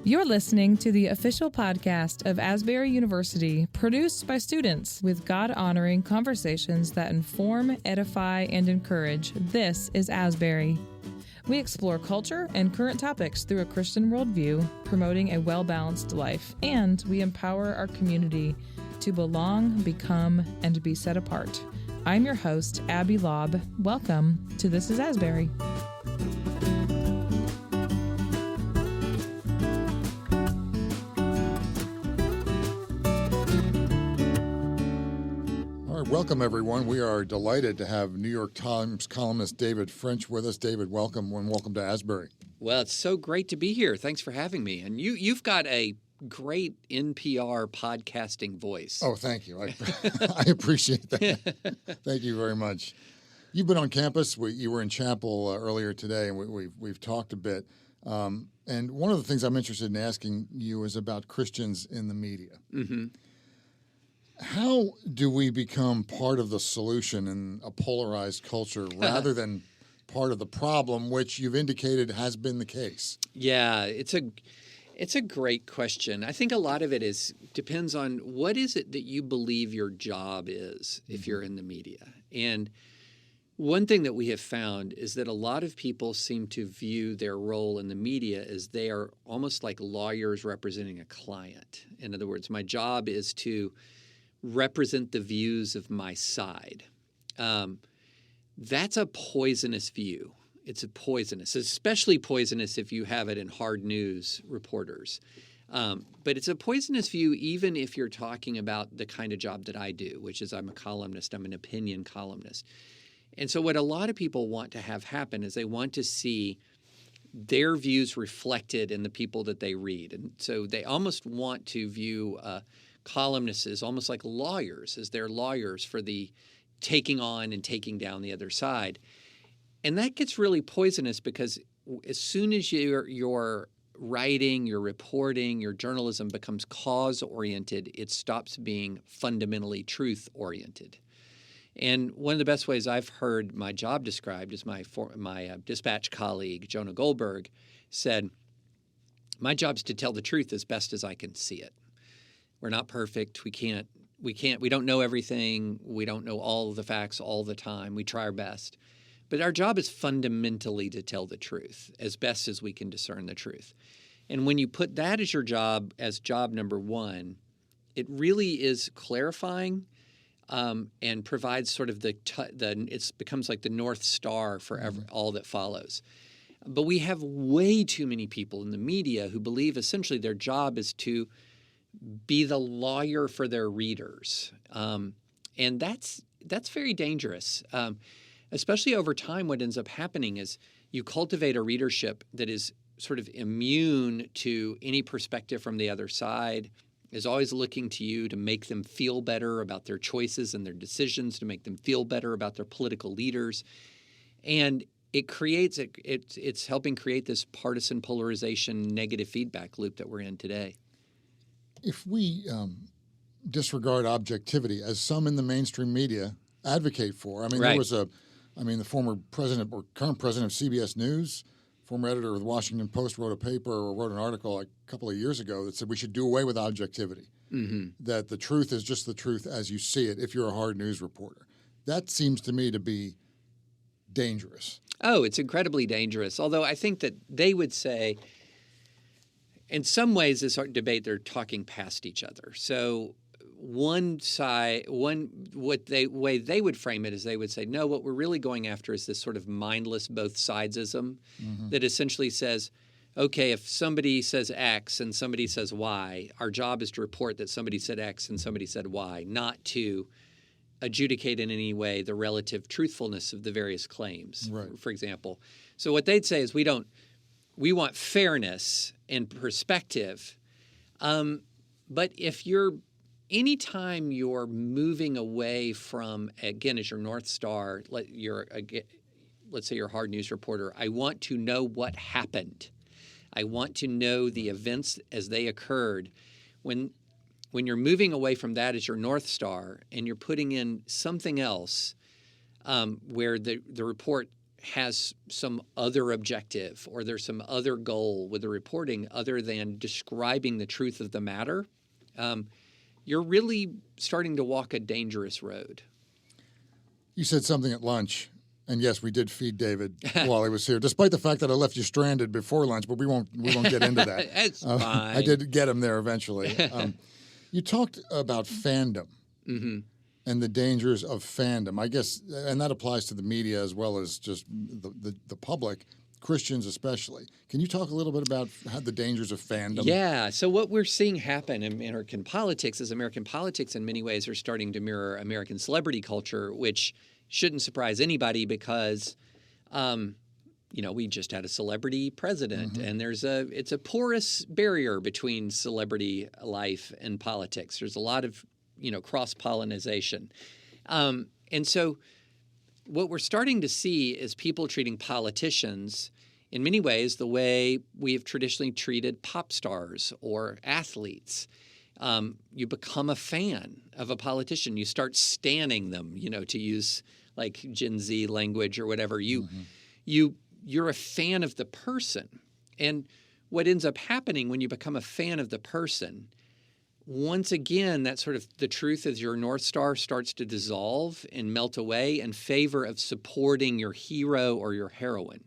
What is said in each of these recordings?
You're listening to the official podcast of Asbury University, produced by students with God-honoring conversations that inform, edify, and encourage. This is Asbury. We explore culture and current topics through a Christian worldview, promoting a well-balanced life, and we empower our community to belong, become, and be set apart. I'm your host, Abby Lobb. Welcome to This is Asbury. Welcome, everyone. We are delighted to have New York Times columnist David French with us. David, welcome, and welcome to Asbury. Well, it's so great to be here. Thanks for having me. And you've got a great NPR podcasting voice. Oh, thank you. I appreciate that. Thank you very much. You've been on campus. You were in chapel earlier today, and we've talked a bit. And one of the things I'm interested in asking you is about Christians in the media. Mm-hmm. How do we become part of the solution in a polarized culture rather than part of the problem, which you've indicated has been the case? Yeah, it's a great question. I think a lot of it depends on what is it that you believe your job is if you're in the media. And one thing that we have found is that a lot of people seem to view their role in the media as they are almost like lawyers representing a client. In other words, my job is to represent the views of my side. That's a poisonous view. It's especially poisonous if you have it in hard news reporters. But it's a poisonous view even if you're talking about the kind of job that I do, which is I'm a columnist. I'm an opinion columnist. And so what a lot of people want to have happen is they want to see their views reflected in the people that they read. And so they almost want to view columnists as almost like lawyers, as they're lawyers for the taking on and taking down the other side. And that gets really poisonous because as soon as your writing, your reporting, your journalism becomes cause-oriented, it stops being fundamentally truth-oriented. And one of the best ways I've heard my job described is my dispatch colleague, Jonah Goldberg, said, "My job's to tell the truth as best as I can see it. We're not perfect. We don't know everything. We don't know all of the facts all the time. We try our best. But our job is fundamentally to tell the truth as best as we can discern the truth." And when you put that as your job, as job number one, it really is clarifying and provides sort of it becomes like the North Star for all that follows. But we have way too many people in the media who believe essentially their job is to be the lawyer for their readers. And that's very dangerous. Especially over time, what ends up happening is you cultivate a readership that is sort of immune to any perspective from the other side, is always looking to you to make them feel better about their choices and their decisions, to make them feel better about their political leaders. And it's helping create this partisan polarization, negative feedback loop that we're in today. If we disregard objectivity, as some in the mainstream media advocate for, Right. There was the former president or current president of CBS News, former editor of the Washington Post, wrote an article a couple of years ago that said we should do away with objectivity, that the truth is just the truth as you see it if you're a hard news reporter. That seems to me to be dangerous. Oh, it's incredibly dangerous, although I think that they would say, in some ways, this debate, they're talking past each other. So way they would frame it is they would say, no, what we're really going after is this sort of mindless both sidesism that essentially says, okay, if somebody says X and somebody says Y, our job is to report that somebody said X and somebody said Y, not to adjudicate in any way the relative truthfulness of the various claims, for example. So what they'd say is we want fairness and perspective, but anytime you're moving away from, again, as your North Star, let's say you're a hard news reporter, I want to know what happened. I want to know the events as they occurred. When you're moving away from that as your North Star and you're putting in something else where the report has some other objective or there's some other goal with the reporting other than describing the truth of the matter, you're really starting to walk a dangerous road. You said something at lunch, and yes, we did feed David while he was here, despite the fact that I left you stranded before lunch, but we won't get into that. It's fine. I did get him there eventually. You talked about fandom. Mm-hmm. And the dangers of fandom, I guess, and that applies to the media as well as just the public, Christians especially. Can you talk a little bit about the dangers of fandom? Yeah. So what we're seeing happen in American politics is American politics in many ways are starting to mirror American celebrity culture, which shouldn't surprise anybody because, we just had a celebrity president, and it's a porous barrier between celebrity life and politics. There's a lot of cross-pollination. And so what we're starting to see is people treating politicians in many ways the way we have traditionally treated pop stars or athletes. You become a fan of a politician. You start standing them, to use like Gen Z language or whatever. You're a fan of the person. And what ends up happening when you become a fan of the person, once again, that sort of the truth as your North Star starts to dissolve and melt away in favor of supporting your hero or your heroine.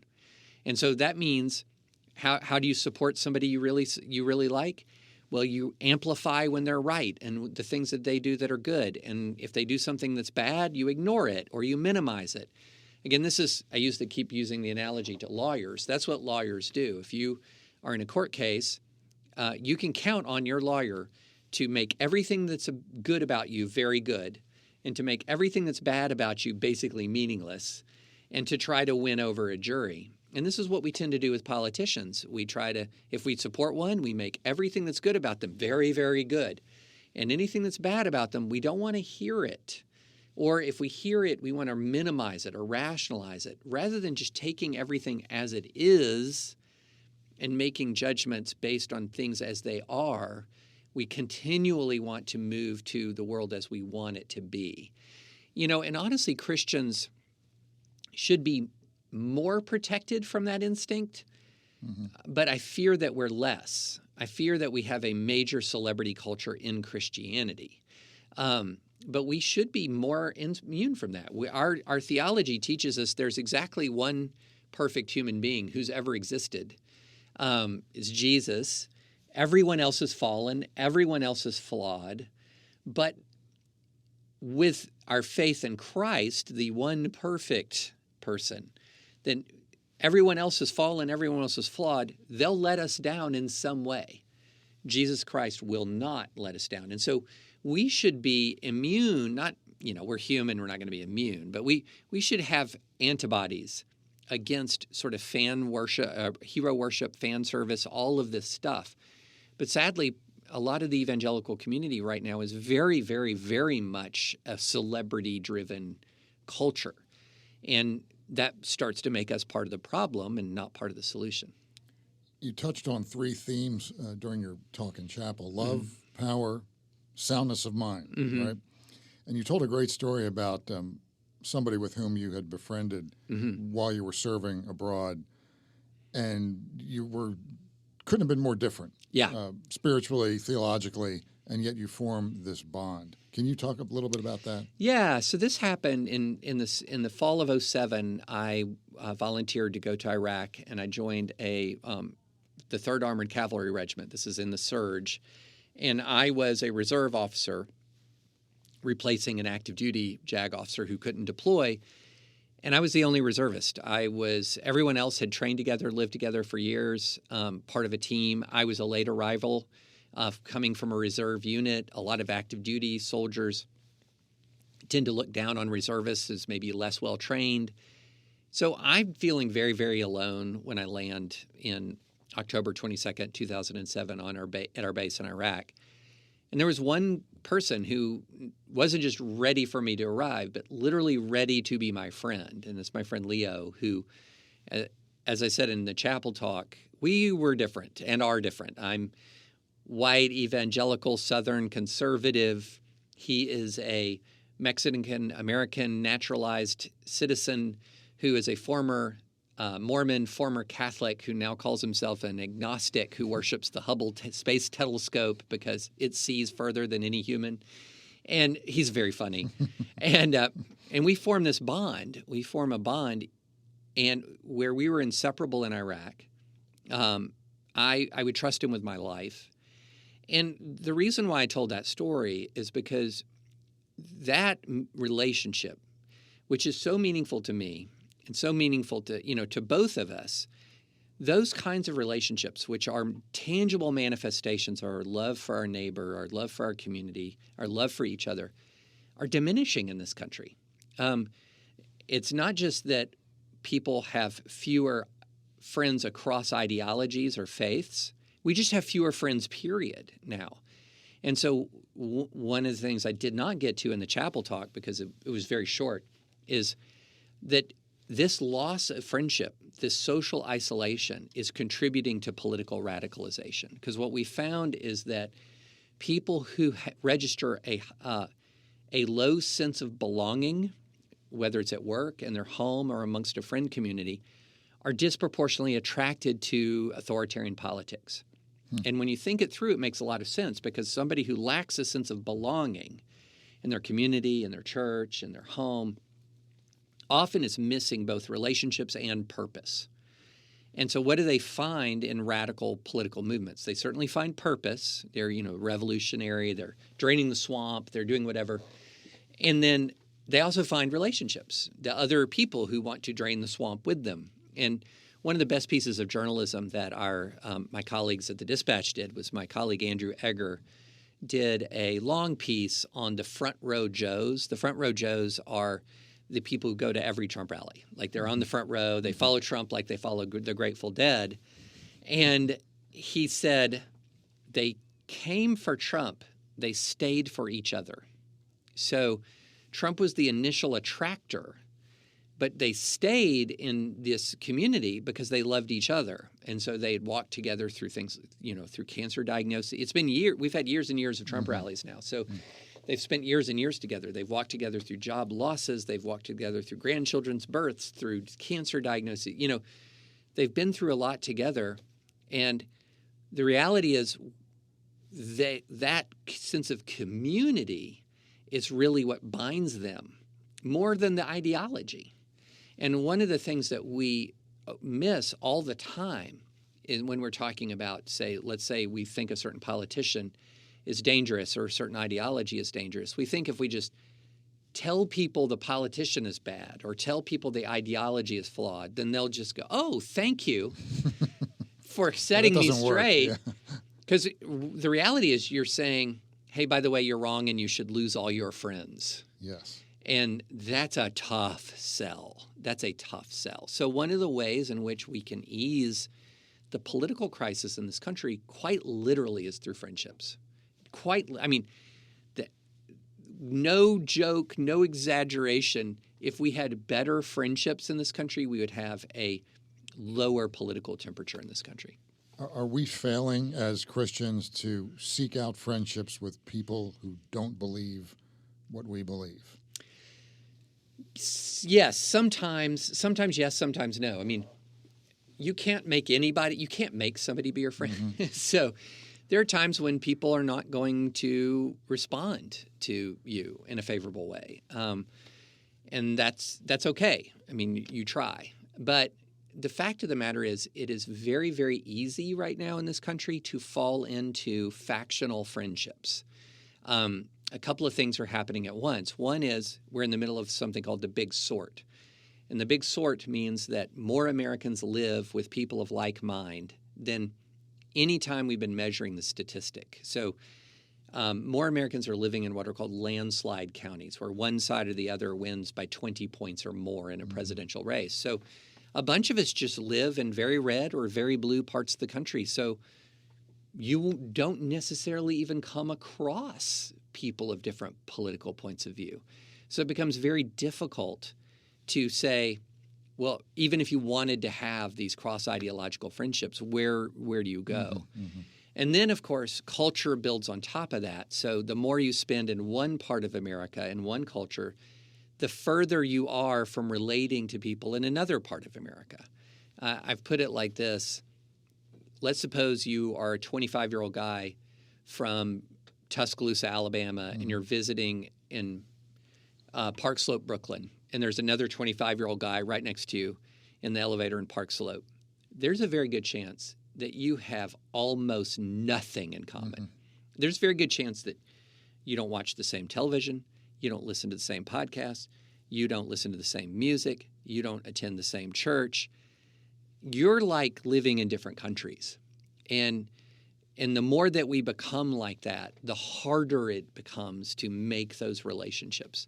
And so that means how do you support somebody you really like? Well, you amplify when they're right and the things that they do that are good. And if they do something that's bad, you ignore it or you minimize it. Again, I keep using the analogy to lawyers. That's what lawyers do. If you are in a court case, you can count on your lawyer to make everything that's good about you very good and to make everything that's bad about you basically meaningless and to try to win over a jury. And this is what we tend to do with politicians. If we support one, we make everything that's good about them very, very good. And anything that's bad about them, we don't want to hear it. Or if we hear it, we want to minimize it or rationalize it rather than just taking everything as it is and making judgments based on things as they are. We continually want to move to the world as we want it to be. And honestly, Christians should be more protected from that instinct, but I fear that we're less. I fear that we have a major celebrity culture in Christianity. But we should be more immune from that. Our theology teaches us there's exactly one perfect human being who's ever existed. It's Jesus. Everyone else is fallen. Everyone else is flawed. But with our faith in Christ, the one perfect person, then everyone else is fallen, everyone else is flawed. They'll let us down in some way. Jesus Christ will not let us down. And so we should be immune, we're human, we're not going to be immune, but we should have antibodies against sort of fan worship, hero worship, fan service, all of this stuff. But sadly, a lot of the evangelical community right now is very, very, very much a celebrity-driven culture. And that starts to make us part of the problem and not part of the solution. You touched on three themes during your talk in chapel: love, power, soundness of mind, right? And you told a great story about somebody with whom you had befriended while you were serving abroad, and couldn't have been more different. Yeah. Spiritually, theologically, and yet you form this bond. Can you talk a little bit about that? Yeah. So this happened in the fall of 2007. I volunteered to go to Iraq, and I joined the 3rd Armored Cavalry Regiment. This is in the Surge. And I was a reserve officer replacing an active duty JAG officer who couldn't deploy. And I was the only reservist. Everyone else had trained together, lived together for years, part of a team. I was a late arrival, coming from a reserve unit. A lot of active duty soldiers tend to look down on reservists as maybe less well trained. So I'm feeling very, very alone when I land in October 22nd, 2007 at our base in Iraq. And there was one person who wasn't just ready for me to arrive, but literally ready to be my friend. And it's my friend Leo, who, as I said in the chapel talk, we were different and are different. I'm white, evangelical, Southern conservative. He is a Mexican-American naturalized citizen who is a former Mormon, former Catholic, who now calls himself an agnostic, who worships the Hubble Space Telescope because it sees further than any human. And he's very funny. And we form this bond. We form a bond. And where we were inseparable in Iraq, I would trust him with my life. And the reason why I told that story is because that relationship, which is so meaningful to me and so meaningful to both of us, those kinds of relationships, which are tangible manifestations of our love for our neighbor, our love for our community, our love for each other, are diminishing in this country. It's not just that people have fewer friends across ideologies or faiths. We just have fewer friends, period, now. And so one of the things I did not get to in the chapel talk, because it was very short, is that this loss of friendship, this social isolation, is contributing to political radicalization. Because what we found is that people who register a low sense of belonging, whether it's at work, in their home, or amongst a friend community, are disproportionately attracted to authoritarian politics. And when you think it through, it makes a lot of sense, because somebody who lacks a sense of belonging in their community, in their church, in their home, often is missing both relationships and purpose. And so what do they find in radical political movements? They certainly find purpose. They're, revolutionary. They're draining the swamp. They're doing whatever. And then they also find relationships, the other people who want to drain the swamp with them. And one of the best pieces of journalism that my colleagues at the Dispatch did was my colleague Andrew Egger did a long piece on the Front Row Joes. The Front Row Joes are the people who go to every Trump rally. Like, they're on the front row. They follow Trump like they follow the Grateful Dead. And he said they came for Trump. They stayed for each other. So Trump was the initial attractor, but they stayed in this community because they loved each other. And so they had walked together through things, through cancer diagnosis. It's been years. We've had years and years of Trump rallies now. So they've spent years and years together. They've walked together through job losses. They've walked together through grandchildren's births, through cancer diagnosis. They've been through a lot together. And the reality is that sense of community is really what binds them more than the ideology. And one of the things that we miss all the time when we're talking about, let's say we think a certain politician is dangerous or a certain ideology is dangerous. We think if we just tell people the politician is bad or tell people the ideology is flawed, then they'll just go, oh, thank you for setting me straight. Because the reality is you're saying, hey, by the way, you're wrong and you should lose all your friends. Yes. And that's a tough sell. That's a tough sell. So one of the ways in which we can ease the political crisis in this country quite literally is through friendships. No joke, no exaggeration. If we had better friendships in this country, we would have a lower political temperature in this country. Are we failing as Christians to seek out friendships with people who don't believe what we believe? Yes, sometimes yes, sometimes no. I mean, you can't make somebody be your friend. Mm-hmm. So there are times when people are not going to respond to you in a favorable way. And that's okay. I mean, you try. But the fact of the matter is, it is very, very easy right now in this country to fall into factional friendships. A couple of things are happening at once. One is we're in the middle of something called the Big Sort. And the Big Sort means that more Americans live with people of like mind than any time we've been measuring the statistic. So more Americans are living in what are called landslide counties, where one side or the other wins by 20 points or more in a presidential race. So a bunch of us just live in very red or very blue parts of the country. So you don't necessarily even come across people of different political points of view. So it becomes very difficult to say, well, even if you wanted to have these cross-ideological friendships, where do you go? Mm-hmm. And then, of course, culture builds on top of that. So the more you spend in one part of America, in one culture, the further you are from relating to people in another part of America. I've put it like this. Let's suppose you are a 25-year-old guy from Tuscaloosa, Alabama, and you're visiting in Park Slope, Brooklyn, and there's another 25-year-old guy right next to you in the elevator in Park Slope. There's a very good chance that you have almost nothing in common. There's a very good chance that you don't watch the same television, you don't listen to the same podcasts, you don't listen to the same music, you don't attend the same church. You're like living in different countries. And the more that we become like that, the harder it becomes to make those relationships.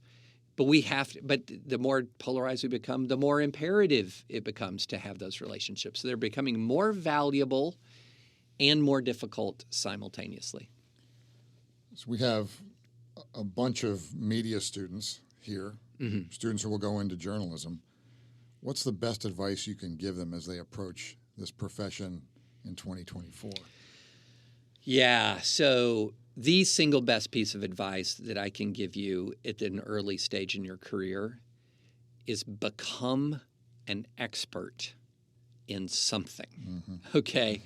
But the more polarized we become, the more imperative it becomes to have those relationships. So they're becoming more valuable and more difficult simultaneously. So we have a bunch of media students here, students who will go into journalism. What's the best advice you can give them as they approach this profession in 2024? Yeah, so the single best piece of advice that I can give you at an early stage in your career is become an expert in something. Okay.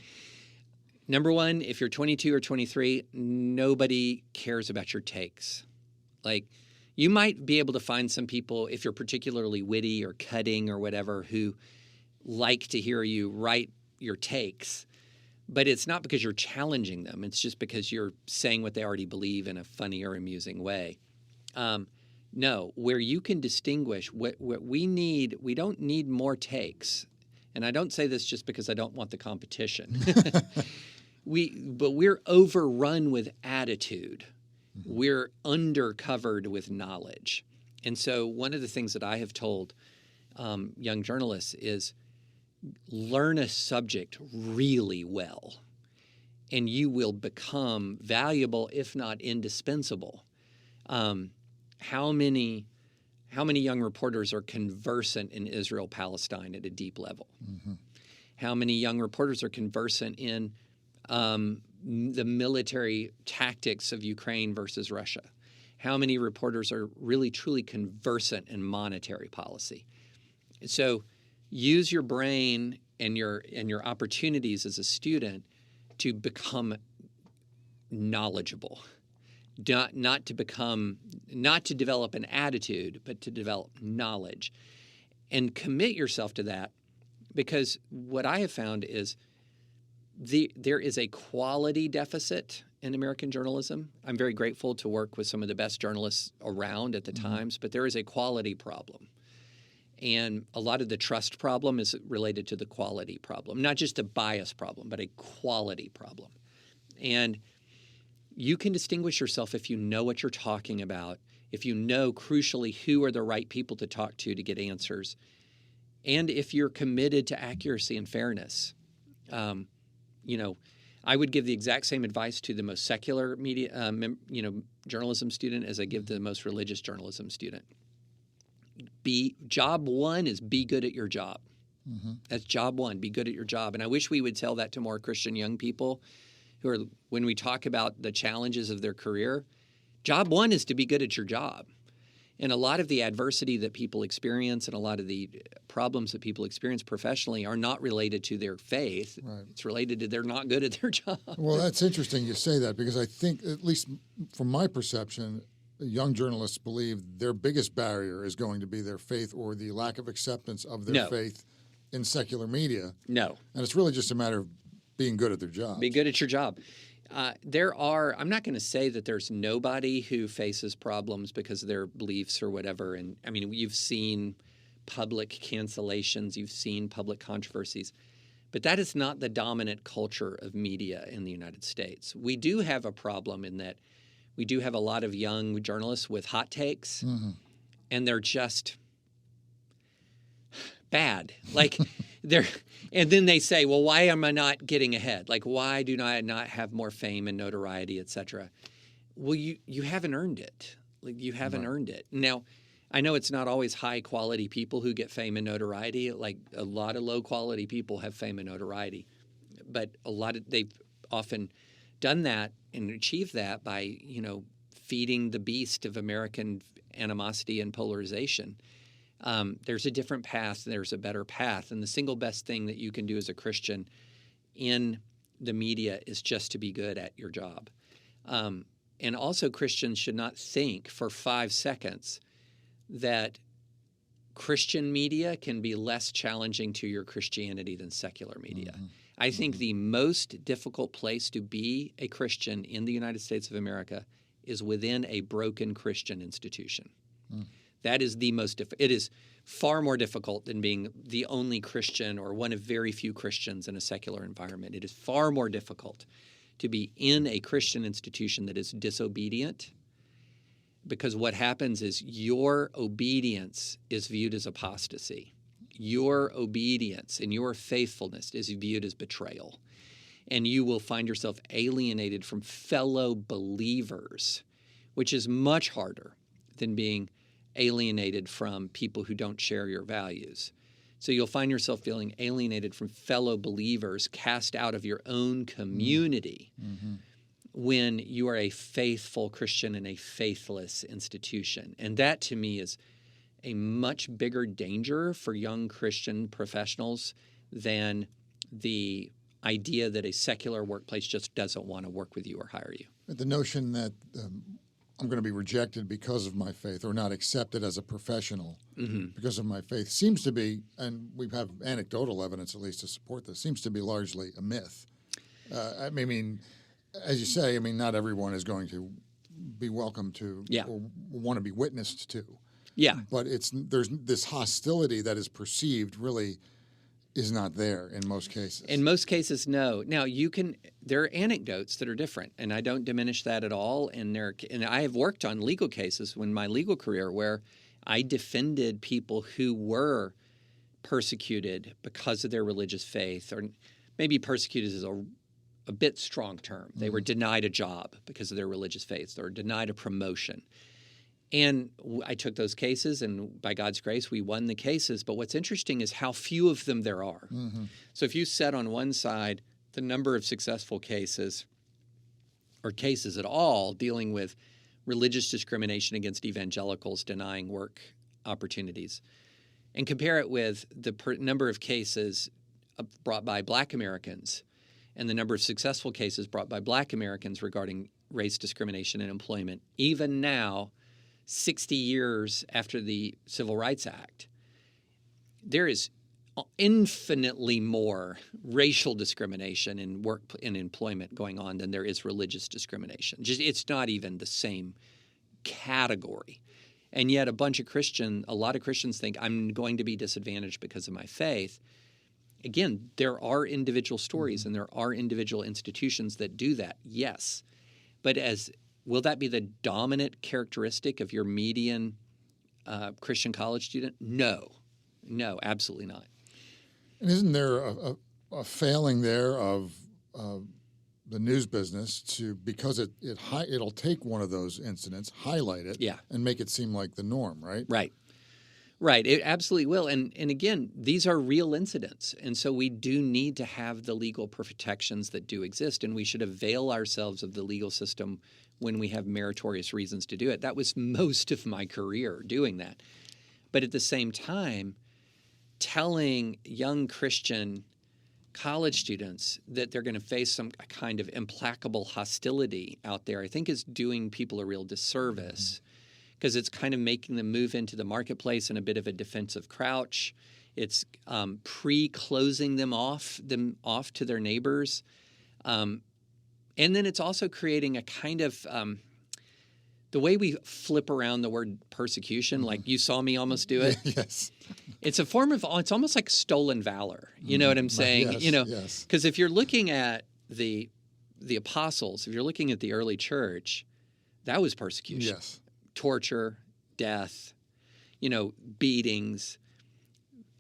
Number one, if you're 22 or 23, nobody cares about your takes. Like, you might be able to find some people, if you're particularly witty or cutting or whatever, who like to hear you write your takes. But it's not because you're challenging them. It's just because you're saying what they already believe in a funny or amusing way. No, where you can distinguish what we need, we don't need more takes. And I don't say this just because I don't want the competition. But we're overrun with attitude. We're undercovered with knowledge. And so one of the things that I have told young journalists is learn a subject really well, and you will become valuable, if not indispensable. How many young reporters are conversant in Israel-Palestine at a deep level? How many young reporters are conversant in the military tactics of Ukraine versus Russia? How many reporters are really, truly conversant in monetary policy? So use your brain and your opportunities as a student to become knowledgeable. Not to develop an attitude, but to develop knowledge. And commit yourself to that, because what I have found is there is a quality deficit in American journalism. I'm very grateful to work with some of the best journalists around at the Times, but there is a quality problem. And a lot of the trust problem is related to the quality problem, not just a bias problem, but a quality problem. And you can distinguish yourself if you know what you're talking about, if you know, crucially, who are the right people to talk to get answers, and if you're committed to accuracy and fairness. I would give the exact same advice to the most secular media, journalism student as I give the most religious journalism student. Job one is be good at your job. That's job one, be good at your job. And I wish we would tell that to more Christian young people who are, when we talk about the challenges of their career, job one is to be good at your job. And a lot of the adversity that people experience and a lot of the problems that people experience professionally are not related to their faith. Right. It's related to they're not good at their job. Well, that's interesting you say that, because I think, at least from my perception, young journalists believe their biggest barrier is going to be their faith or the lack of acceptance of their faith in secular media. No. And it's really just a matter of being good at their job. Be good at your job. I'm not going to say that there's nobody who faces problems because of their beliefs or whatever. And I mean, you've seen public cancellations, you've seen public controversies, but that is not the dominant culture of media in the United States. We do have a problem in that we do have a lot of young journalists with hot takes, and they're just bad. Like and then they say, well, why am I not getting ahead? Like, why do I not have more fame and notoriety, et cetera? Well, you haven't earned it. Like, you haven't earned it. Now, I know it's not always high quality people who get fame and notoriety. Like, a lot of low quality people have fame and notoriety, but they've often done that and achieved that by, feeding the beast of American animosity and polarization. There's a different path, there's a better path. And the single best thing that you can do as a Christian in the media is just to be good at your job. And also, Christians should not think for 5 seconds that Christian media can be less challenging to your Christianity than secular media. Mm-hmm. I think the most difficult place to be a Christian in the United States of America is within a broken Christian institution. Mm. That is the most it is far more difficult than being the only Christian or one of very few Christians in a secular environment. It is far more difficult to be in a Christian institution that is disobedient, because what happens is your obedience is viewed as apostasy. Your obedience and your faithfulness is viewed as betrayal. And you will find yourself alienated from fellow believers, which is much harder than being alienated from people who don't share your values. So you'll find yourself feeling alienated from fellow believers, cast out of your own community. Mm-hmm. When you are a faithful Christian in a faithless institution. And that, to me, is a much bigger danger for young Christian professionals than the idea that a secular workplace just doesn't want to work with you or hire you. The notion that I'm going to be rejected because of my faith or not accepted as a professional because of my faith seems to be, and we have anecdotal evidence at least to support this, seems to be largely a myth. I mean, as you say, not everyone is going to be welcome to or want to be witnessed to. Yeah. But there's this hostility that is perceived really is not there in most cases. In most cases, no. Now, there are anecdotes that are different, and I don't diminish that at all. And I have worked on legal cases in my legal career where I defended people who were persecuted because of their religious faith, or maybe persecuted is a bit strong term. They were denied a job because of their religious faith or denied a promotion. And I took those cases, and by God's grace, we won the cases. But what's interesting is how few of them there are. Mm-hmm. So if you set on one side the number of successful cases or cases at all dealing with religious discrimination against evangelicals denying work opportunities, and compare it with the number of cases brought by Black Americans and the number of successful cases brought by Black Americans regarding race discrimination in employment, even now, 60 years after the Civil Rights Act, there is infinitely more racial discrimination in work and employment going on than there is religious discrimination. It's not even the same category. And yet a lot of Christians think I'm going to be disadvantaged because of my faith. Again, there are individual stories and there are individual institutions that do that, yes. But will that be the dominant characteristic of your median Christian college student? No, absolutely not. And isn't there a failing there of the news business because it'll take one of those incidents, highlight it, and make it seem like the norm, right? Right, it absolutely will. And again, these are real incidents. And so we do need to have the legal protections that do exist, and we should avail ourselves of the legal system when we have meritorious reasons to do it. That was most of my career doing that. But at the same time, telling young Christian college students that they're going to face some kind of implacable hostility out there, I think is doing people a real disservice. Because it's kind of making them move into the marketplace in a bit of a defensive crouch. It's pre-closing them off to their neighbors. And then it's also creating a kind of the way we flip around the word persecution, like you saw me almost do it. Yes. It's a form of, it's almost like stolen valor. You know what I'm saying? Yes. Because if you're looking at the apostles, if you're looking at the early church, that was persecution. Yes. Torture, death, beatings.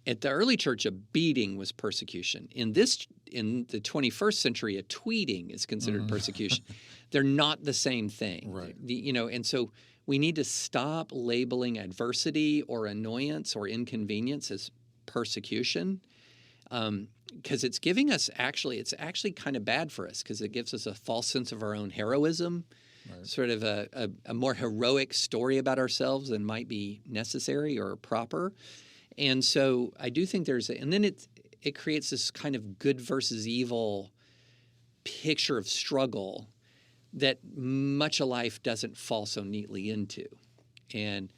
At the early church, a beating was persecution. In the 21st century, a tweeting is considered persecution. They're not the same thing. Right. And so we need to stop labeling adversity or annoyance or inconvenience as persecution, because it's actually kind of bad for us, because it gives us a false sense of our own heroism. sort of a more heroic story about ourselves than might be necessary or proper. And so I do think and then it creates this kind of good versus evil picture of struggle that much of life doesn't fall so neatly into. And,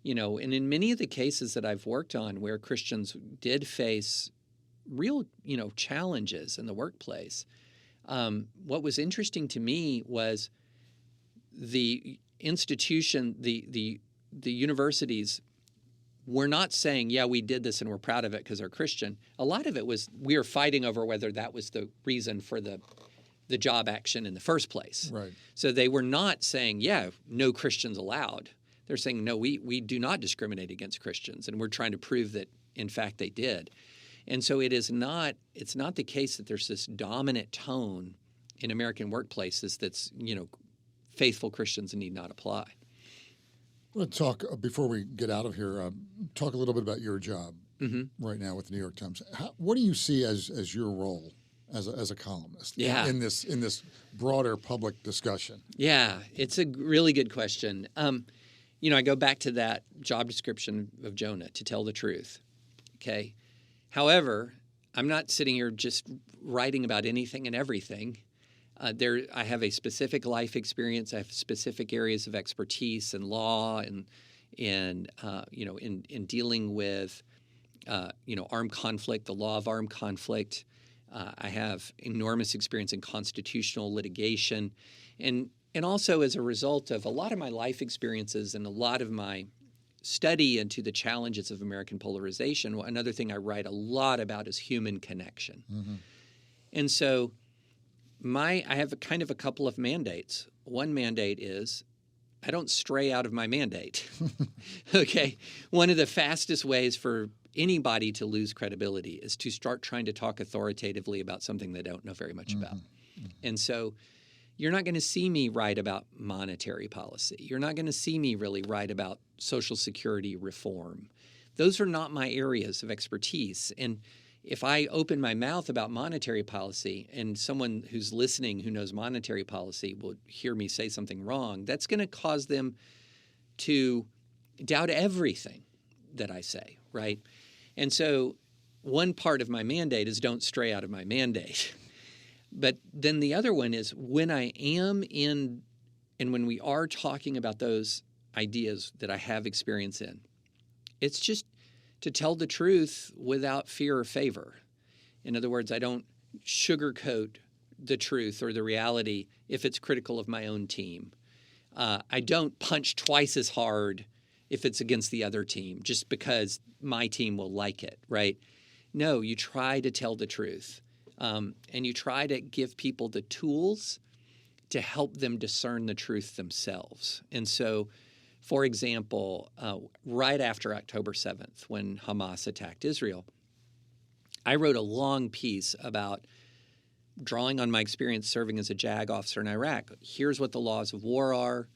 and in many of the cases that I've worked on where Christians did face real, challenges in the workplace, what was interesting to me was the institution, the universities were not saying, yeah, we did this and we're proud of it because they're Christian. A lot of it was we were fighting over whether that was the reason for the job action in the first place. Right. So they were not saying, yeah, no Christians allowed. They're saying, no, we do not discriminate against Christians, and we're trying to prove that, in fact, they did. And so it's not the case that there's this dominant tone in American workplaces that's, faithful Christians need not apply. I want to talk, before we get out of here, talk a little bit about your job right now with the New York Times. What do you see as your role as a columnist in this broader public discussion? Yeah, it's a really good question. I go back to that job description of Jonah, to tell the truth. Okay. However, I'm not sitting here just writing about anything and everything. I have a specific life experience. I have specific areas of expertise in law and in dealing with armed conflict, the law of armed conflict. I have enormous experience in constitutional litigation, and also as a result of a lot of my life experiences and a lot of my study into the challenges of American polarization. Another thing I write a lot about is human connection, and so. I have a couple of mandates. One mandate is I don't stray out of my mandate. Okay. One of the fastest ways for anybody to lose credibility is to start trying to talk authoritatively about something they don't know very much about. And so you're not going to see me write about monetary policy. You're not going to see me really write about Social Security reform. Those are not my areas of expertise. And if I open my mouth about monetary policy and someone who's listening who knows monetary policy will hear me say something wrong, that's going to cause them to doubt everything that I say, right? And so one part of my mandate is don't stray out of my mandate. But then the other one is when I am in, and when we are talking about those ideas that I have experience in, it's just to tell the truth without fear or favor. In other words, I don't sugarcoat the truth or the reality if it's critical of my own team. I don't punch twice as hard if it's against the other team just because my team will like it, right? No, you try to tell the truth. And you try to give people the tools to help them discern the truth themselves. And so, for example, right after October 7th, when Hamas attacked Israel, I wrote a long piece about drawing on my experience serving as a JAG officer in Iraq. Here's what the laws of war are.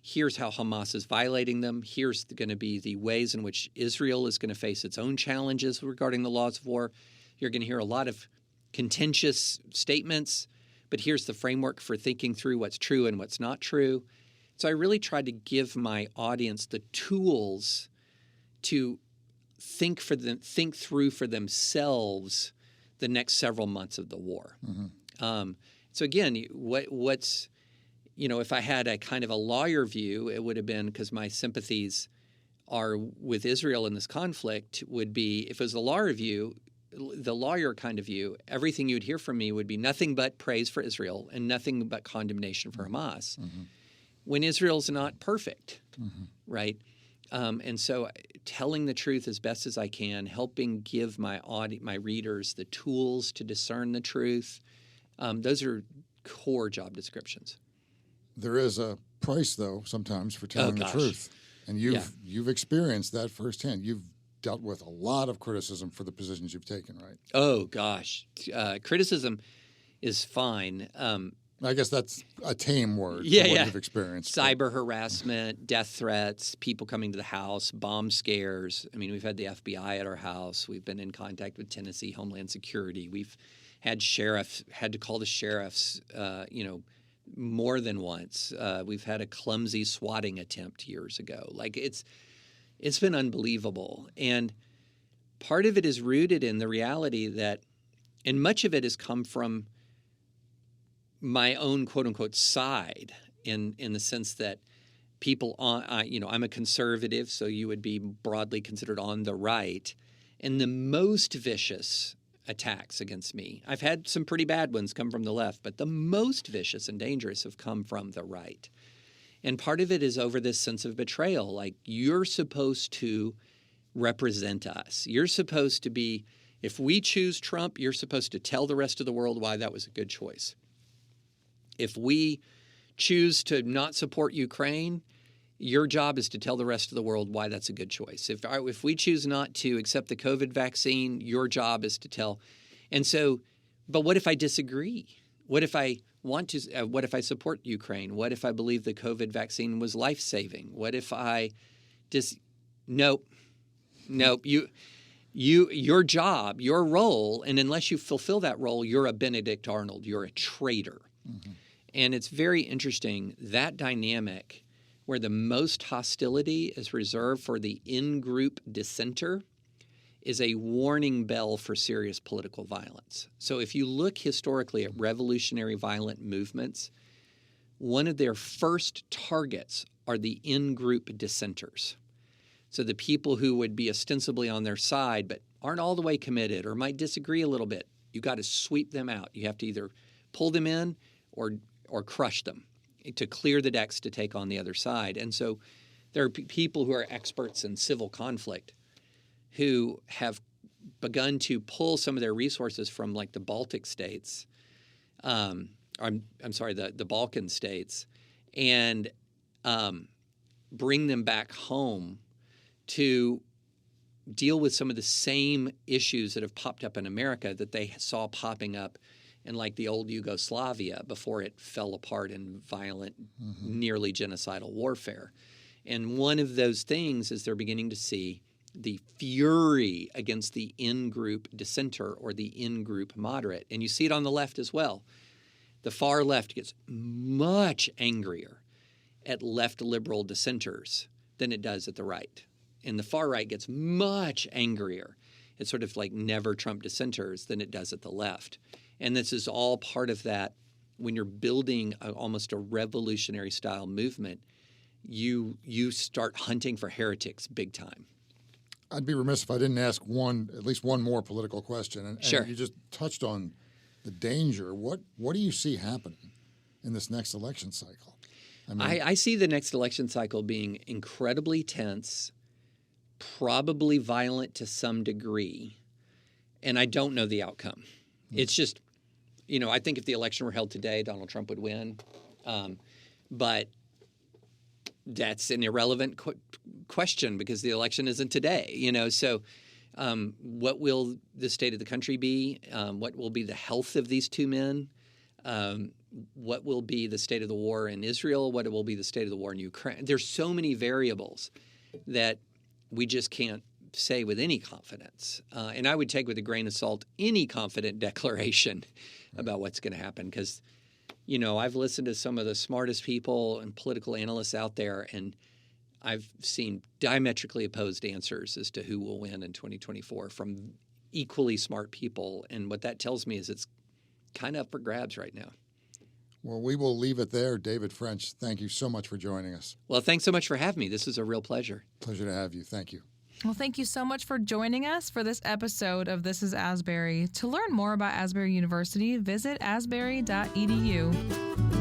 Here's how Hamas is violating them. Here's going to be the ways in which Israel is going to face its own challenges regarding the laws of war. You're going to hear a lot of contentious statements, but here's the framework for thinking through what's true and what's not true. So I really tried to give my audience the tools to think through for themselves the next several months of the war. So again, what's if I had a kind of a lawyer view, it would have been, because my sympathies are with Israel in this conflict, would be, if it was the lawyer kind of view, everything you'd hear from me would be nothing but praise for Israel and nothing but condemnation for Hamas. When Israel's not perfect, right? And so telling the truth as best as I can, helping give my readers the tools to discern the truth, those are core job descriptions. There is a price, though, sometimes for telling the truth. And you've experienced that firsthand. You've dealt with a lot of criticism for the positions you've taken, right? Oh, gosh. Criticism is fine. I guess that's a tame word for what you've experienced. Cyber harassment, death threats, people coming to the house, bomb scares. I mean, we've had the FBI at our house. We've been in contact with Tennessee Homeland Security. We've had to call the sheriffs, more than once. We've had a clumsy swatting attempt years ago. Like it's been unbelievable. And part of it is rooted in the reality that, and much of it has come from my own quote unquote side in the sense that people I'm a conservative, so you would be broadly considered on the right. And the most vicious attacks against me, I've had some pretty bad ones come from the left, but the most vicious and dangerous have come from the right. And part of it is over this sense of betrayal. Like, you're supposed to represent us. You're supposed to be, if we choose Trump, you're supposed to tell the rest of the world why that was a good choice. If we choose to not support Ukraine, your job is to tell the rest of the world why that's a good choice. If we choose not to accept the COVID vaccine, your job is to tell. And so, but what if I disagree? What if I want to? What if I support Ukraine? What if I believe the COVID vaccine was life-saving? What if I Nope. Your job, your role, and unless you fulfill that role, you're a Benedict Arnold. You're a traitor. Mm-hmm. And it's very interesting, that dynamic where the most hostility is reserved for the in-group dissenter is a warning bell for serious political violence. So if you look historically at revolutionary violent movements, one of their first targets are the in-group dissenters. So the people who would be ostensibly on their side but aren't all the way committed or might disagree a little bit, you got to sweep them out. You have to either pull them in or crush them to clear the decks to take on the other side. And so there are people who are experts in civil conflict who have begun to pull some of their resources from like the Baltic states, the Balkan states, and bring them back home to deal with some of the same issues that have popped up in America that they saw popping up in like the old Yugoslavia before it fell apart in violent, nearly genocidal warfare. And one of those things is they're beginning to see the fury against the in-group dissenter or the in-group moderate. And you see it on the left as well. The far left gets much angrier at left liberal dissenters than it does at the right. And the far right gets much angrier at sort of like never Trump dissenters than it does at the left. And this is all part of that. When you're building almost a revolutionary style movement, you start hunting for heretics big time. I'd be remiss if I didn't ask at least one more political question. And sure. You just touched on the danger. What do you see happening in this next election cycle? I see the next election cycle being incredibly tense, probably violent to some degree, and I don't know the outcome. It's just, I think if the election were held today, Donald Trump would win. But that's an irrelevant question because the election isn't today, So what will the state of the country be? What will be the health of these two men? What will be the state of the war in Israel? What will be the state of the war in Ukraine? There's so many variables that we just can't say with any confidence. And I would take with a grain of salt any confident declaration about what's going to happen because, I've listened to some of the smartest people and political analysts out there, and I've seen diametrically opposed answers as to who will win in 2024 from equally smart people. And what that tells me is it's kind of up for grabs right now. Well, we will leave it there. David French, thank you so much for joining us. Well, thanks so much for having me. This is a real pleasure. Pleasure to have you. Thank you. Well, thank you so much for joining us for this episode of This is Asbury. To learn more about Asbury University, visit asbury.edu.